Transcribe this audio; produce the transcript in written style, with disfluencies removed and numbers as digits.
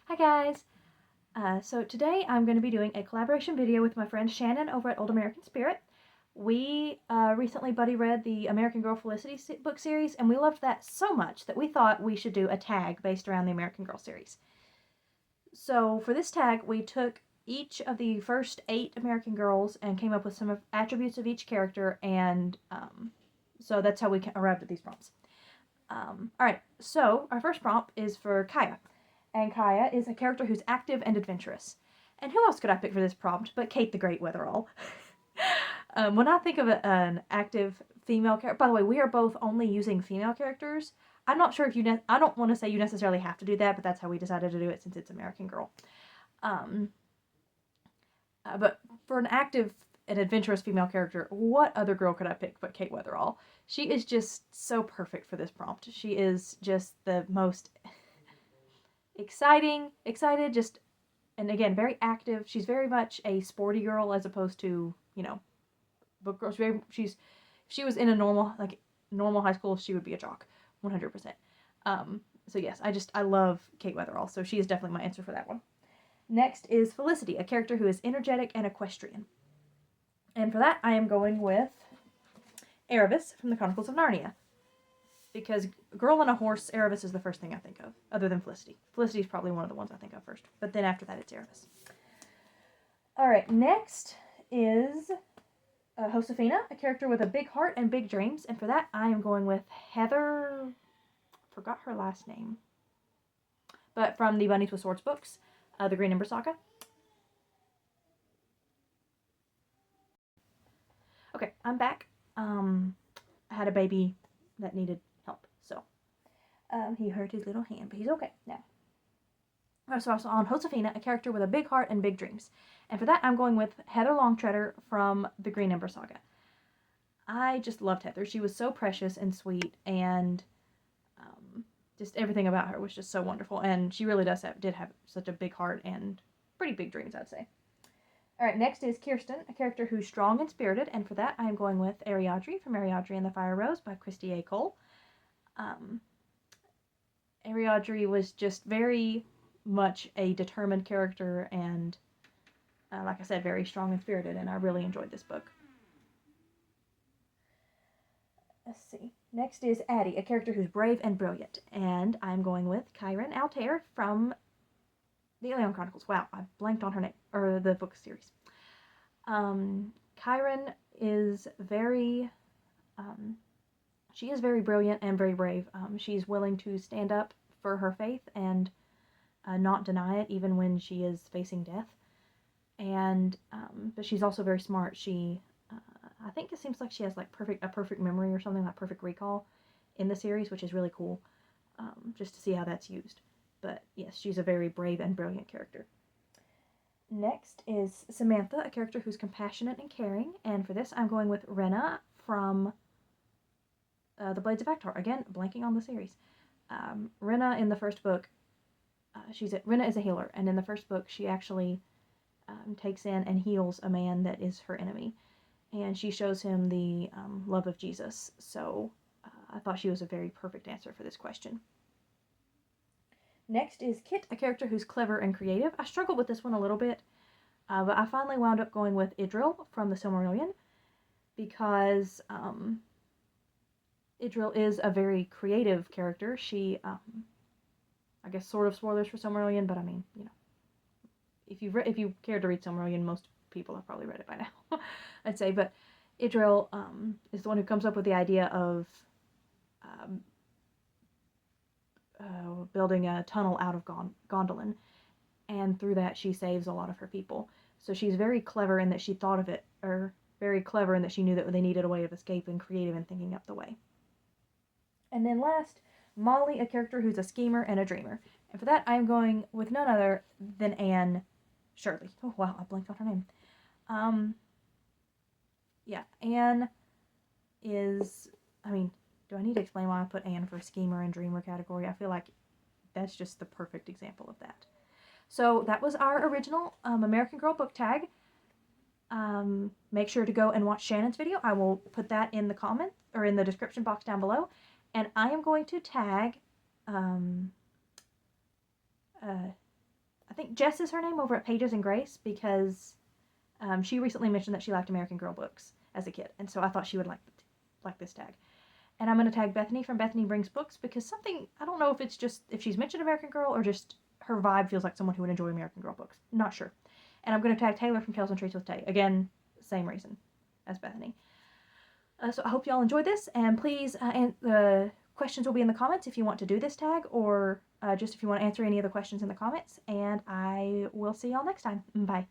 Hi guys! So today I'm going to be doing a collaboration video with my friend Shannon over at Old American Spirit. We recently buddy read the American Girl Felicity book series, and we loved that so much that we thought we should do a tag based around the American Girl series. So for this tag, we took each of the first 8 American Girls and came up with some attributes of each character, and so that's how we arrived at these prompts. Alright, so our first prompt is for Kaya. And Kaya is a character who's active and adventurous. And who else could I pick for this prompt but Kate the Great Weatherall? When I think of an active female character, by the way, we are both only using female characters. I'm not sure if I don't want to say you necessarily have to do that, but that's how we decided to do it since it's American Girl. But for an active and adventurous female character, what other girl could I pick but Kate Weatherall? She is just so perfect for this prompt. She is just the most excited, just, and again, very active. She's very much a sporty girl as opposed to, book girl. If she was in a normal high school, she would be a jock, 100%. So yes, I love Kate Weatherall, so she is definitely my answer for that one. Next is Felicity, a character who is energetic and equestrian. And for that, I am going with Erebus from the Chronicles of Narnia. Because girl on a horse, Erebus is the first thing I think of, other than Felicity. Felicity is probably one of the ones I think of first, but then after that it's Erebus. Alright, next is Josephina, a character with a big heart and big dreams, and for that I am going with Heather, forgot her last name, but from the Bunnies with Swords books, the Green Ember saga. Okay, I'm back. I had a baby that needed help, so he hurt his little hand, but he's okay now. So also on Josephina, a character with a big heart and big dreams. And for that, I'm going with Heather Longtreader from the Green Ember saga. I just loved Heather. She was so precious and sweet, and just everything about her was just so wonderful. And she really did have such a big heart and pretty big dreams, I'd say. Alright, next is Kirsten, a character who's strong and spirited, and for that I am going with Ariadre from Ariadre and the Fire Rose by Christy A. Cole. Ariadre was just very much a determined character and, like I said, very strong and spirited, and I really enjoyed this book. Let's see. Next is Addy, a character who's brave and brilliant, and I'm going with Kyron Altair from the Ilyon Chronicles. Wow, I blanked on her name, or the book series. Kyron is very, she is very brilliant and very brave. She's willing to stand up for her faith and not deny it even when she is facing death. And, but she's also very smart. She, I think it seems like she has like a perfect memory or something, like perfect recall in the series, which is really cool, just to see how that's used. But yes, she's a very brave and brilliant character. Next is Samantha, a character who's compassionate and caring, and for this I'm going with Renna from the Blades of Acktar. Again, blanking on the series. Renna in the first book, Renna is a healer, and in the first book she actually takes in and heals a man that is her enemy, and she shows him the love of Jesus. So I thought she was a very perfect answer for this question. Next is Kit, a character who's clever and creative. I struggled with this one a little bit, but I finally wound up going with Idril from the Silmarillion, because Idril is a very creative character. She, I guess sort of spoilers for Silmarillion, but I mean, if you care to read Silmarillion, most people have probably read it by now, I'd say. But Idril is the one who comes up with the idea of building a tunnel out of Gondolin, and through that she saves a lot of her people. So she's very clever in that she thought of it, or very clever in that she knew that they needed a way of escape, and creative in thinking up the way. And then last, Molly, a character who's a schemer and a dreamer. And for that, I'm going with none other than Anne Shirley. Oh, wow, I blanked on her name. Yeah, Anne is, I mean, do I need to explain why I put Anne for schemer and dreamer category? I feel like that's just the perfect example of that. So that was our original American Girl book tag. Make sure to go and watch Shannon's video. I will put that in the comments, or in the description box down below. And I am going to tag I think Jess is her name over at Pages and Grace, because she recently mentioned that she liked American Girl books as a kid, and so I thought she would like this tag. And I'm going to tag Bethany from Bethany Brings Books, because something, I don't know if it's just, if she's mentioned American Girl or just her vibe feels like someone who would enjoy American Girl books. Not sure. And I'm going to tag Taylor from Tales and Treats with Tay. Again, same reason as Bethany. So I hope y'all enjoyed this, and please, the questions will be in the comments if you want to do this tag, or just if you want to answer any of the questions in the comments, and I will see y'all next time. Bye.